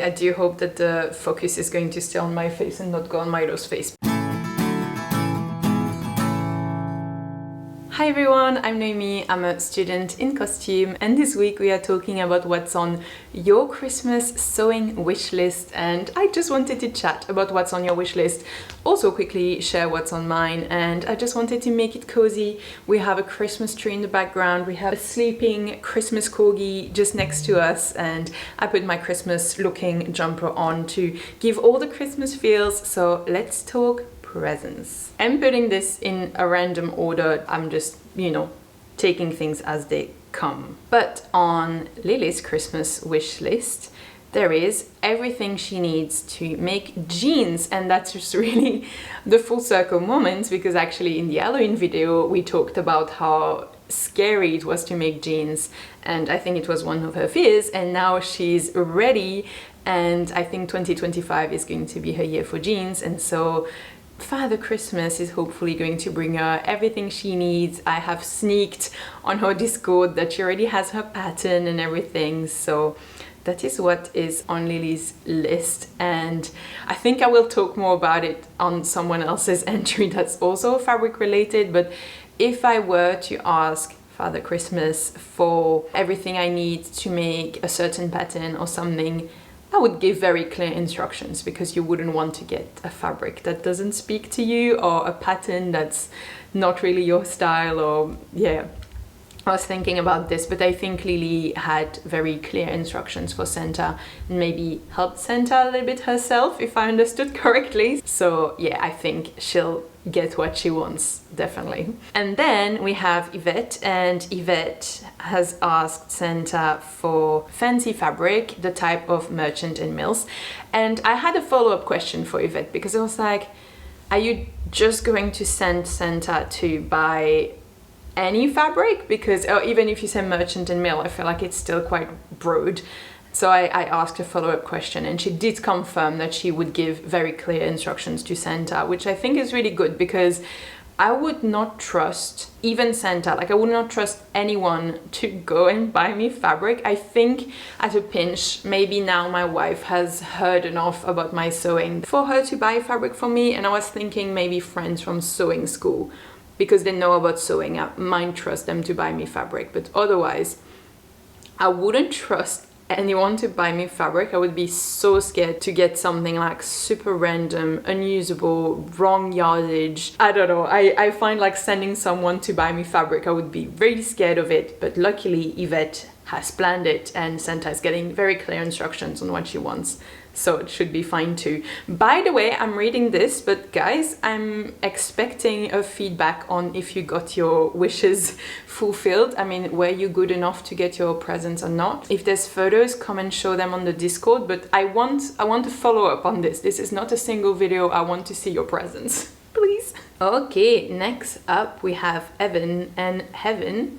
I do hope that the focus is going to stay on my face and not go on Milo's face. Hi everyone, I'm Noémie, I'm a student in costume, and this week we are talking about what's on your Christmas sewing wish list, and I just wanted to chat about what's on your wish list, also quickly share what's on mine, and I just wanted to make it cozy. We have a Christmas tree in the background, we have a sleeping Christmas corgi just next to us, and I put my Christmas looking jumper on to give all the Christmas feels, so let's talk presents. I'm putting this in a random order. I'm just, taking things as they come. But on Lily's Christmas wish list, there is everything she needs to make jeans, and that's just really the full circle moment, because actually in the Halloween video we talked about how scary it was to make jeans, and I think it was one of her fears, and now she's ready, and I think 2025 is going to be her year for jeans, and so Father Christmas is hopefully going to bring her everything she needs. I have sneaked on her Discord that she already has her pattern and everything, so that is what is on Lily's list, and I think I will talk more about it on someone else's entry that's also fabric related. But if I were to ask Father Christmas for everything I need to make a certain pattern or something, I would give very clear instructions, because you wouldn't want to get a fabric that doesn't speak to you or a pattern that's not really your style, or I was thinking about this, but I think Lily had very clear instructions for Santa, and maybe helped Santa a little bit herself, if I understood correctly. So yeah, I think she'll get what she wants, definitely. And then we have Yvette, and Yvette has asked Santa for fancy fabric, the type of Merchant and Mills. And I had a follow-up question for Yvette, because I was like, are you just going to send Santa to buy any fabric? Because even if you say Merchant and Mill, I feel like it's still quite broad. So I asked a follow-up question, and she did confirm that she would give very clear instructions to Santa, which I think is really good, because I would not trust even Santa, I would not trust anyone to go and buy me fabric. I think at a pinch, maybe now my wife has heard enough about my sewing for her to buy fabric for me, and I was thinking maybe friends from sewing school, because they know about sewing. I might trust them to buy me fabric, but otherwise I wouldn't trust anyone to buy me fabric. I would be so scared to get something like super random, unusable, wrong yardage. I don't know, I find like sending someone to buy me fabric, I would be really scared of it, but luckily Yvette has planned it, and Santa is getting very clear instructions on what she wants, so it should be fine too. By the way, I'm reading this, but guys, I'm expecting a feedback on if you got your wishes fulfilled. I mean, were you good enough to get your presents or not? If there's photos, come and show them on the Discord, but I want to follow up on this. This is not a single video. I want to see your presents, please. Okay, next up we have Evan, and Heaven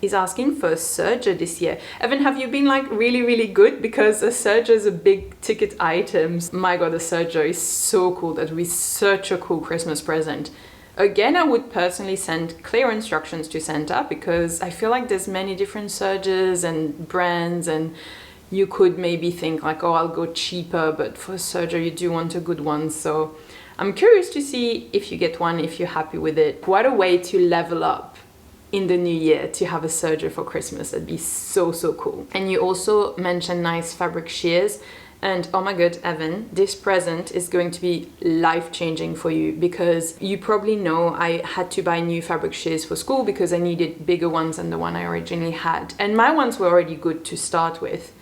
is asking for a Serger this year. Evan, have you been like really good? Because a Serger is a big ticket item. My god, a Serger is so cool. That would be such a cool Christmas present. Again, I would personally send clear instructions to Santa, because I feel like there's many different Sergers and brands, and you could maybe think like, oh, I'll go cheaper, but for a Serger you do want a good one. So I'm curious to see if you get one, if you're happy with it. What a way to level up in the new year, to have a Serger for Christmas. That'd be so cool. And you also mentioned nice fabric shears, and oh my god, Evan, this present is going to be life-changing for you, because you probably know I had to buy new fabric shears for school because I needed bigger ones than the one I originally had, and my ones were already good to start with.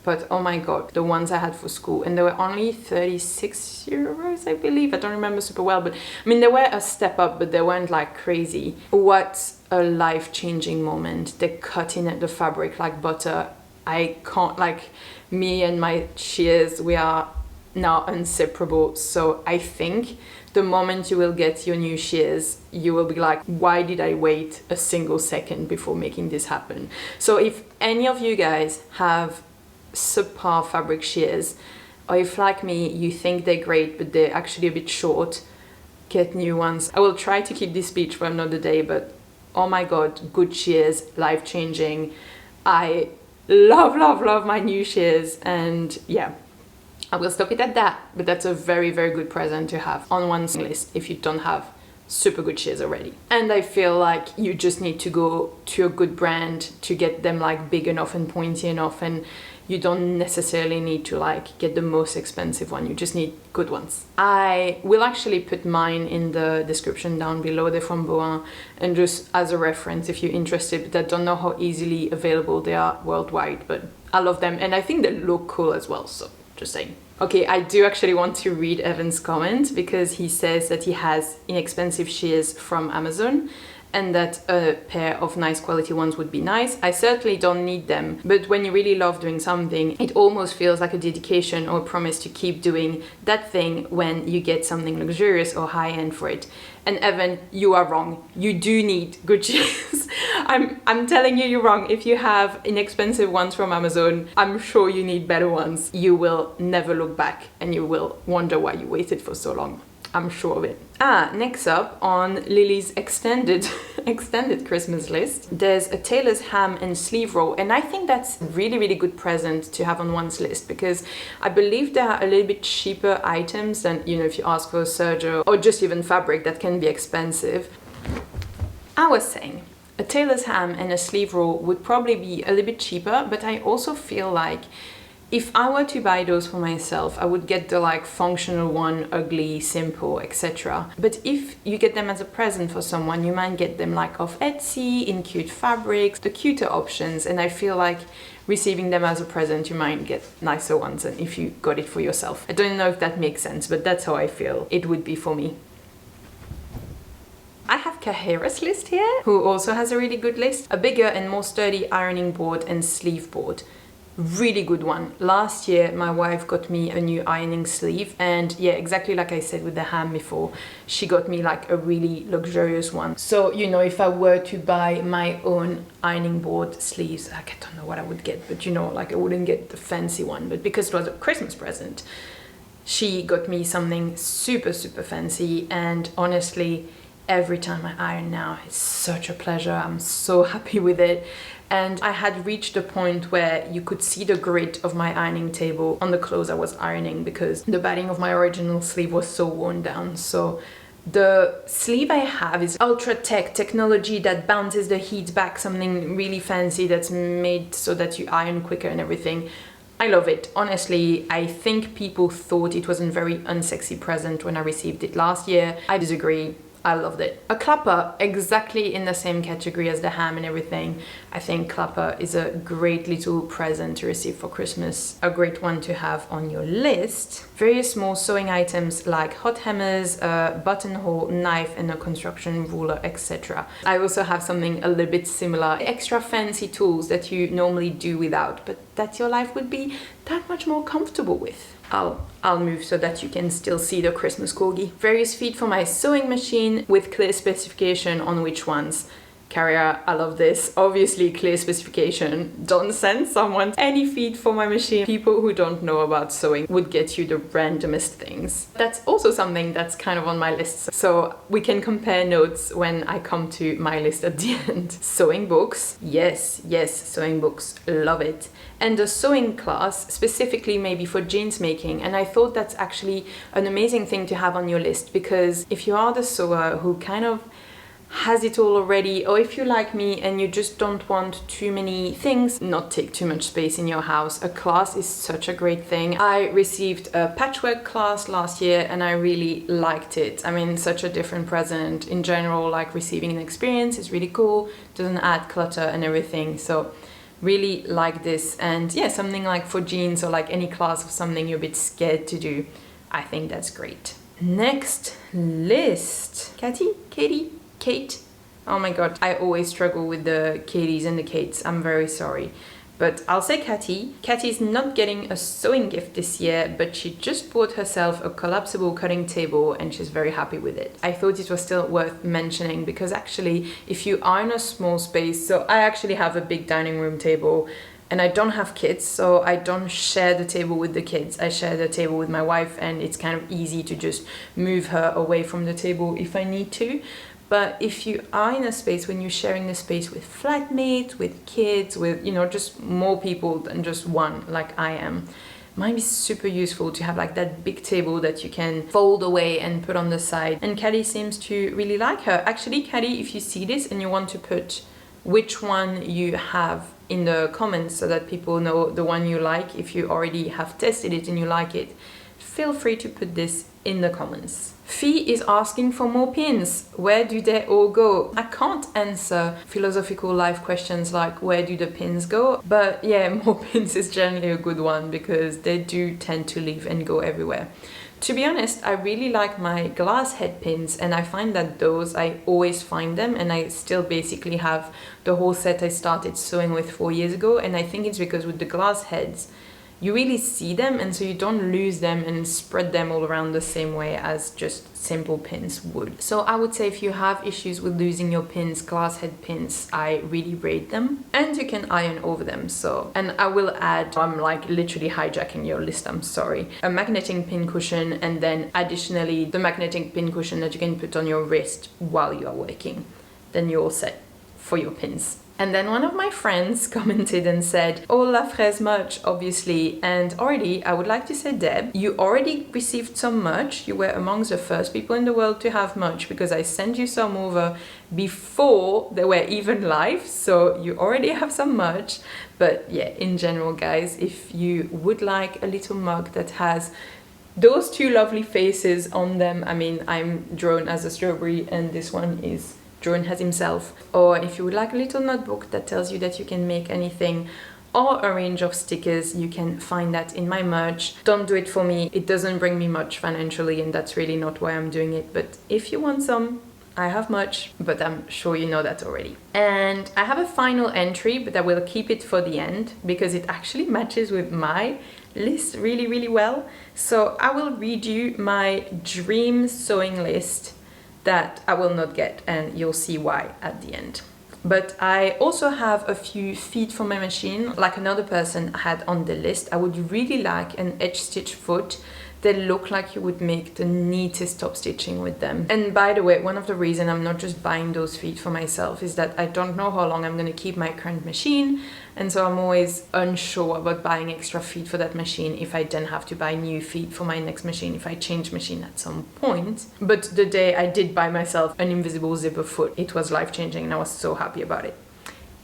But oh my god, the ones I had for school, and they were only 36 euros, I believe. I don't remember super well, but I mean, they were a step up, but they weren't like crazy. What a life-changing moment. They cut in at the fabric like butter. I can't, like, me and my shears, we are now inseparable. So I think the moment you will get your new shears, you will be like, why did I wait a single second before making this happen? So if any of you guys have subpar fabric shears, or if like me you think they're great but they're actually a bit short, get new ones. I will try to keep this speech for another day, but oh my god, good shears, life-changing. I love my new shears, and yeah, I will stop it at that, but that's a very, very good present to have on one's list if you don't have super good shears already. And I feel like you just need to go to a good brand to get them like big enough and pointy enough, and you don't necessarily need to like get the most expensive one, you just need good ones. I will actually put mine in the description down below. They're from Boin, and just as a reference if you're interested, but I don't know how easily available they are worldwide, but I love them and I think they look cool as well, so just saying. Okay, I do actually want to read Evan's comment because he says that he has inexpensive shears from Amazon and that a pair of nice quality ones would be nice. I certainly don't need them, but when you really love doing something, it almost feels like a dedication or a promise to keep doing that thing when you get something luxurious or high-end for it. And Evan, you are wrong. You do need good shears. I'm telling you, you're wrong. If you have inexpensive ones from Amazon, I'm sure you need better ones. You will never look back and you will wonder why you waited for so long. I'm sure of it. Next up on Lily's extended Christmas list, there's a Tailor's ham and sleeve roll, and I think that's a really, really good present to have on one's list because I believe there are a little bit cheaper items than, you know, if you ask for a serger or just even fabric that can be expensive. I was saying a Tailor's ham and a sleeve roll would probably be a little bit cheaper, but I also feel like if I were to buy those for myself, I would get the like functional one, ugly, simple, etc. But if you get them as a present for someone, you might get them like off Etsy, in cute fabrics, the cuter options, and I feel like receiving them as a present, you might get nicer ones than if you got it for yourself. I don't know if that makes sense, but that's how I feel it would be for me. I have Kahira's list here, who also has a really good list. A bigger and more sturdy ironing board and sleeve board. Really good one. Last year my wife got me a new ironing sleeve, and yeah, exactly like I said with the ham before, she got me like a really luxurious one. So, you know, if I were to buy my own ironing board sleeves, like, I don't know what I would get, but you know, like I wouldn't get the fancy one, but because it was a Christmas present, she got me something super, super fancy, and honestly, every time I iron now, it's such a pleasure. I'm so happy with it. And I had reached a point where you could see the grit of my ironing table on the clothes I was ironing because the batting of my original sleeve was so worn down. So the sleeve I have is ultra technology that bounces the heat back, something really fancy that's made so that you iron quicker and everything. I love it. Honestly, I think people thought it wasn't very unsexy present when I received it last year. I disagree. I loved it. A clapper, exactly in the same category as the ham and everything. I think clapper is a great little present to receive for Christmas. A great one to have on your list. Various small sewing items like hot hammers, a buttonhole, knife and a construction ruler, etc. I also have something a little bit similar. Extra fancy tools that you normally do without, but that your life would be that much more comfortable with. I'll move so that you can still see the Christmas corgi. Various feet for my sewing machine with clear specification on which ones. Carrier, I love this. Obviously clear specification. Don't send someone any feet for my machine. People who don't know about sewing would get you the randomest things. That's also something that's kind of on my list. So we can compare notes when I come to my list at the end. Sewing books. Yes, sewing books. Love it. And a sewing class, specifically maybe for jeans making. And I thought that's actually an amazing thing to have on your list, because if you are the sewer who kind of has it all already, or if you're like me and you just don't want too many things, not take too much space in your house, a class is such a great thing. I received a patchwork class last year and I really liked it. I mean, such a different present. In general, like receiving an experience is really cool, doesn't add clutter and everything. So really like this. And yeah, something like for jeans or like any class of something you're a bit scared to do, I think that's great. Next list. Kate. Oh my god, I always struggle with the Katies and the Kates. I'm very sorry. But I'll say Katie. Katie's not getting a sewing gift this year, but she just bought herself a collapsible cutting table and she's very happy with it. I thought it was still worth mentioning because actually, if you are in a small space, so I actually have a big dining room table and I don't have kids, so I don't share the table with the kids. I share the table with my wife and it's kind of easy to just move her away from the table if I need to. But if you are in a space when you're sharing the space with flatmates, with kids, with, you know, just more people than just one, like I am, might be super useful to have like that big table that you can fold away and put on the side. And Caddy seems to really like her. Actually, Caddy, if you see this and you want to put which one you have in the comments so that people know the one you like, if you already have tested it and you like it, feel free to put this in the comments. Fee is asking for more pins. Where do they all go? I can't answer philosophical life questions like where do the pins go, but yeah, more pins is generally a good one because they do tend to live and go everywhere. To be honest, I really like my glass head pins, and I find that those, I always find them, and I still basically have the whole set I started sewing with 4 years ago. And I think it's because with the glass heads, you really see them, and so you don't lose them and spread them all around the same way as just simple pins would. So I would say if you have issues with losing your pins, glass head pins, I really rate them. And you can iron over them. So, and I will add, I'm like literally hijacking your list, I'm sorry, a magnetic pin cushion, and then additionally the magnetic pin cushion that you can put on your wrist while you are working. Then you're all set for your pins. And then one of my friends commented and said, oh, la fraise much, obviously. And already, I would like to say, Deb, you already received some much. You were amongst the first people in the world to have much because I sent you some over before they were even live. So you already have some much. But yeah, in general, guys, if you would like a little mug that has those two lovely faces on them, I mean, I'm drawn as a strawberry and this one is drawn as himself. Or if you would like a little notebook that tells you that you can make anything, or a range of stickers, you can find that in my merch. Don't do it for me, it doesn't bring me much financially, and that's really not why I'm doing it. But if you want some, I have much, but I'm sure you know that already. And I have a final entry, but I will keep it for the end because it actually matches with my list really, really well. So I will read you my dream sewing list that I will not get, and you'll see why at the end. But I also have a few feet for my machine, like another person had on the list. I would really like an edge stitch foot. They look like you would make the neatest top stitching with them. And by the way, one of the reasons I'm not just buying those feet for myself is that I don't know how long I'm going to keep my current machine, and so I'm always unsure about buying extra feet for that machine if I then have to buy new feet for my next machine if I change machine at some point. But the day I did buy myself an invisible zipper foot, it was life-changing and I was so happy about it.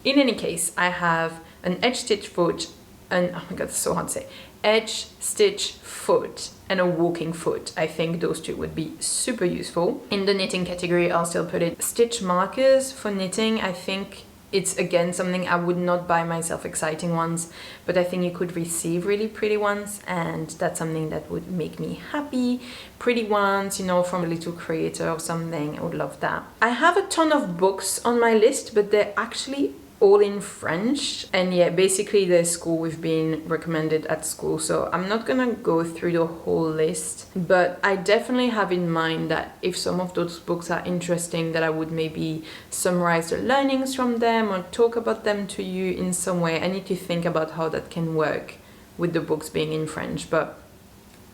In any case, I have an edge stitch foot, and oh my god, it's so hard to say, edge stitch foot and a walking foot. I think those two would be super useful. In the knitting category, I'll still put it stitch markers for knitting. I think it's again something I would not buy myself, exciting ones, but I think you could receive really pretty ones, and that's something that would make me happy. Pretty ones, you know, from a little creator or something, I would love that. I have a ton of books on my list, but they're actually all in French, and yeah, basically the school we've been recommended at school, so I'm not gonna go through the whole list, but I definitely have in mind that if some of those books are interesting, that I would maybe summarize the learnings from them or talk about them to you in some way. I need to think about how that can work with the books being in French, but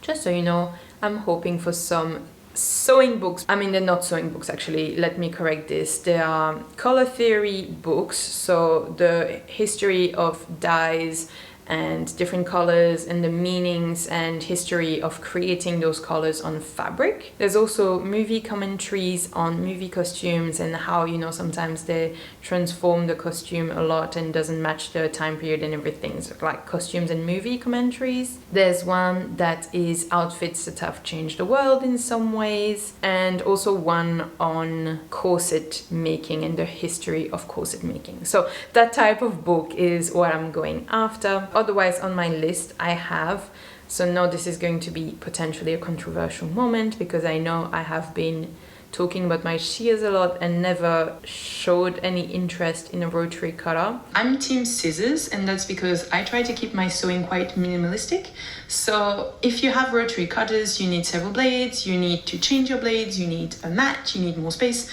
just so you know, I'm hoping for some sewing books. I mean, they're not sewing books actually, let me correct this. They are color theory books, so the history of dyes and different colors and the meanings and history of creating those colors on fabric. There's also movie commentaries on movie costumes and how, you know, sometimes they transform the costume a lot and doesn't match the time period and everything, so like costumes and movie commentaries. There's one that is outfits that have changed the world in some ways, and also one on corset making and the history of corset making. So that type of book is what I'm going after. Otherwise, on my list I have, so now this is going to be potentially a controversial moment because I know I have been talking about my shears a lot and never showed any interest in a rotary cutter. I'm team scissors, and that's because I try to keep my sewing quite minimalistic. So if you have rotary cutters, you need several blades, you need to change your blades, you need a mat, you need more space.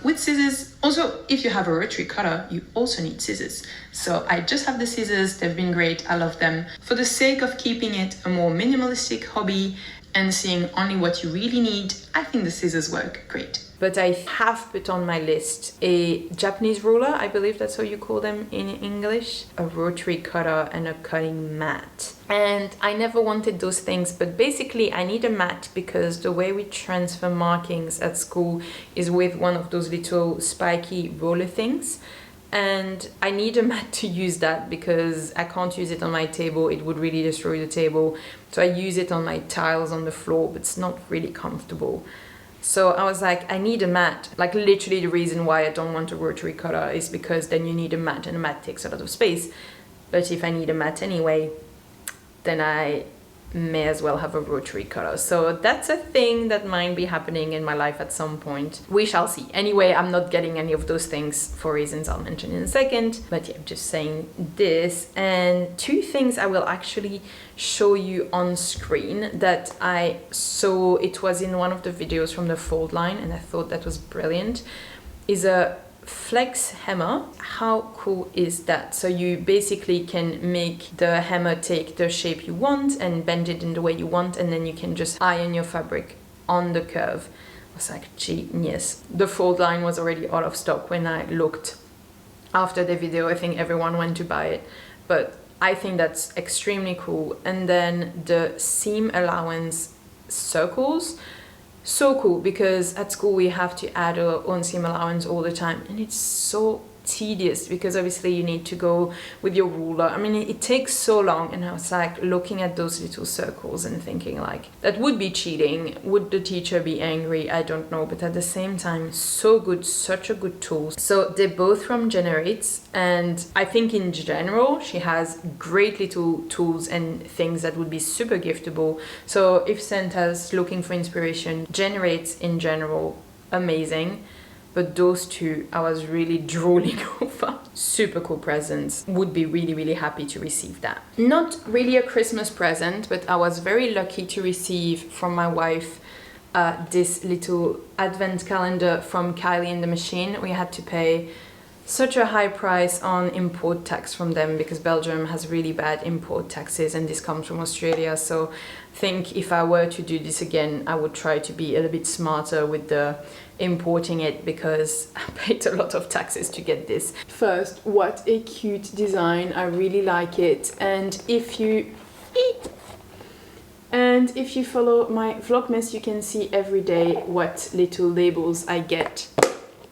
With scissors, also if you have a rotary cutter, you also need scissors. So I just have the scissors, they've been great, I love them. For the sake of keeping it a more minimalistic hobby and seeing only what you really need, I think the scissors work great. But I have put on my list a Japanese ruler, I believe that's how you call them in English, a rotary cutter and a cutting mat. And I never wanted those things, but basically I need a mat because the way we transfer markings at school is with one of those little spiky roller things. And I need a mat to use that because I can't use it on my table. It would really destroy the table. So I use it on my tiles on the floor, but it's not really comfortable. So I was like, I need a mat. Like literally the reason why I don't want a rotary cutter is because then you need a mat and a mat takes a lot of space. But if I need a mat anyway, then I may as well have a rotary cutter. So that's a thing that might be happening in my life at some point. We shall see. Anyway, I'm not getting any of those things for reasons I'll mention in a second. But yeah, I'm just saying this. And two things I will actually show you on screen that I saw. It was in one of the videos from the fold line and I thought that was brilliant. Is a flex hammer. How cool is that? So you basically can make the hammer take the shape you want and bend it in the way you want, and then you can just iron your fabric on the curve. I was like, genius. The fold line was already out of stock when I looked after the video. I think everyone went to buy it, but I think that's extremely cool. And then the seam allowance circles. So cool, because at school we have to add our own seam allowance all the time, and it's so tedious because obviously you need to go with your ruler. I mean, it takes so long, and I was like looking at those little circles and thinking like, that would be cheating. Would the teacher be angry? I don't know, but at the same time, so good, such a good tool. So they're both from Generates, and I think in general she has great little tools and things that would be super giftable. So if Santa's looking for inspiration, Generates in general, amazing. But those two, I was really drooling over. Super cool presents. Would be really, really happy to receive that. Not really a Christmas present, but I was very lucky to receive from my wife this little advent calendar from Kylie and the Machine. We had to pay such a high price on import tax from them because Belgium has really bad import taxes, and this comes from Australia. So I think if I were to do this again, I would try to be a little bit smarter with the importing it because I paid a lot of taxes to get this. First, what a cute design. I really like it. And if you follow my Vlogmas, you can see every day what little labels I get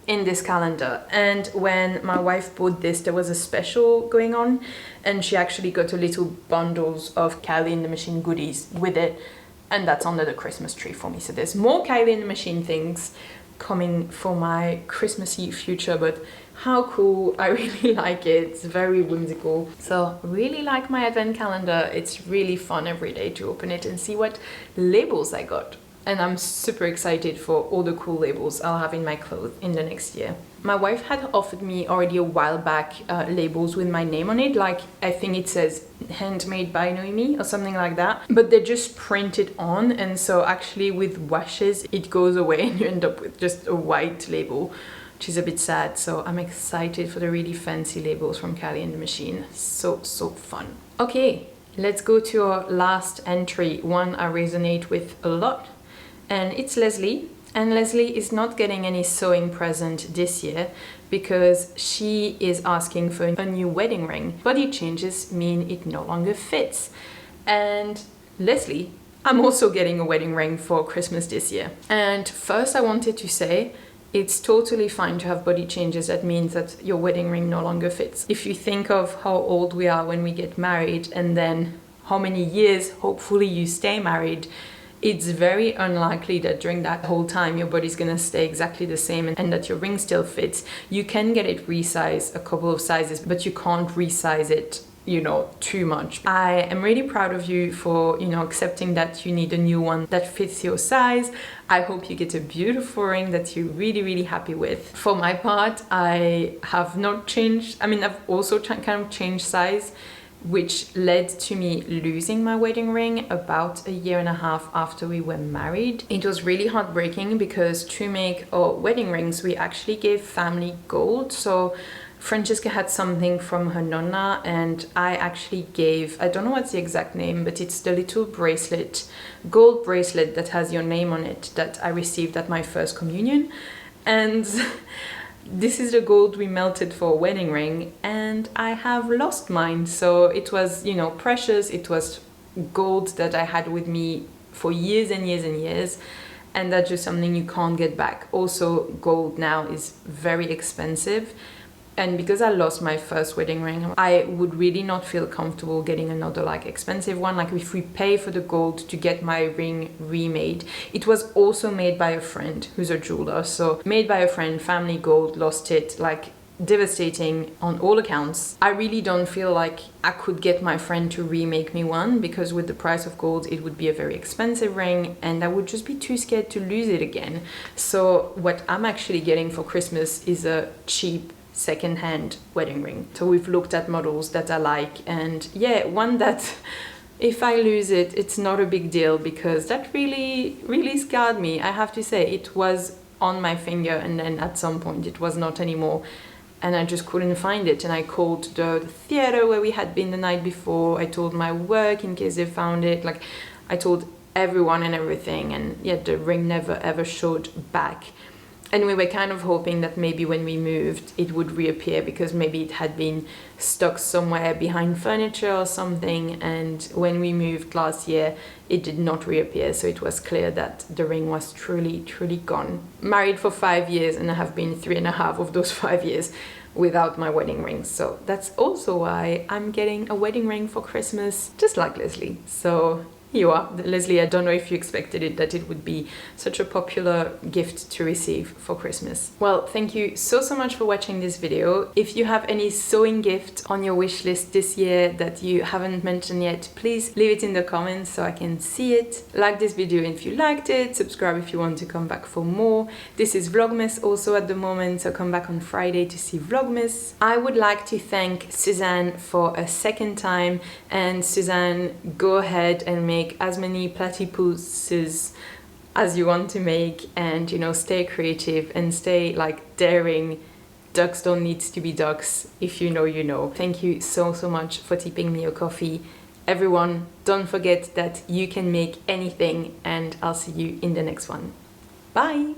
in this calendar. And when my wife bought this, there was a special going on, and she actually got a little bundles of Kylie and the Machine goodies with it, and that's under the Christmas tree for me. So there's more Kylie and the Machine things coming for my Christmassy future, but how cool. I really like it. It's very whimsical. So really like my advent calendar. It's really fun every day to open it and see what labels I got. And I'm super excited for all the cool labels I'll have in my clothes in the next year. My wife had offered me already a while back labels with my name on it, like I think it says handmade by Noémie or something like that, but they're just printed on, and so actually with washes it goes away and you end up with just a white label, which is a bit sad. So I'm excited for the really fancy labels from Kylie and the Machine. So fun. Okay, let's go to our last entry, one I resonate with a lot. And it's Leslie, and Leslie is not getting any sewing present this year because she is asking for a new wedding ring. Body changes mean it no longer fits. And Leslie, I'm also getting a wedding ring for Christmas this year. And first I wanted to say, it's totally fine to have body changes. That means that your wedding ring no longer fits. If you think of how old we are when we get married and then how many years hopefully you stay married, it's very unlikely that during that whole time your body's gonna stay exactly the same and that your ring still fits. You can get it resized a couple of sizes, but you can't resize it, you know, too much. I am really proud of you for, you know, accepting that you need a new one that fits your size. I hope you get a beautiful ring that you're really, really happy with. For my part, I have not changed. I mean, I've also kind of changed size, which led to me losing my wedding ring about 1.5 years after we were married. It was really heartbreaking because to make our wedding rings, we actually gave family gold. So Francesca had something from her nonna, and I actually gave, I don't know what's the exact name, but it's the little bracelet, gold bracelet that has your name on it that I received at my first communion. And This is the gold we melted for a wedding ring, and I have lost mine. So it was, you know, precious. It was gold that I had with me for years and years and years, and that's just something you can't get back. Also, gold now is very expensive, and because I lost my first wedding ring, I would really not feel comfortable getting another like expensive one. Like if we pay for the gold to get my ring remade, it was also made by a friend who's a jeweler, so made by a friend, family gold, lost it, like devastating on all accounts. I really don't feel like I could get my friend to remake me one, because with the price of gold it would be a very expensive ring and I would just be too scared to lose it again. So what I'm actually getting for Christmas is a cheap second-hand wedding ring. So we've looked at models that I like, and yeah, one that if I lose it, it's not a big deal, because that really scarred me. I have to say, it was on my finger and then at some point it was not anymore, and I just couldn't find it. And I called the theater where we had been the night before. I told my work in case they found it. Like, I told everyone and everything, and yet the ring never ever showed back. And we were kind of hoping that maybe when we moved it would reappear, because maybe it had been stuck somewhere behind furniture or something, and when we moved last year it did not reappear, so it was clear that the ring was truly gone. Married for 5 years, and I have been 3.5 of those 5 years without my wedding ring. So that's also why I'm getting a wedding ring for Christmas, just like Leslie. So you are. Leslie, I don't know if you expected it, that it would be such a popular gift to receive for Christmas. Well, thank you so much for watching this video. If you have any sewing gift on your wish list this year that you haven't mentioned yet, please leave it in the comments so I can see it. Like this video if you liked it, subscribe if you want to come back for more. This is Vlogmas also at the moment, so come back on Friday to see Vlogmas. I would like to thank Suzanne for a second time, and Suzanne, go ahead and make as many platypuses as you want to make, and you know, stay creative and stay like daring. Ducks don't need to be ducks. If you know, you know. Thank you so much for tipping me a coffee. Everyone, don't forget that you can make anything, and I'll see you in the next one. Bye.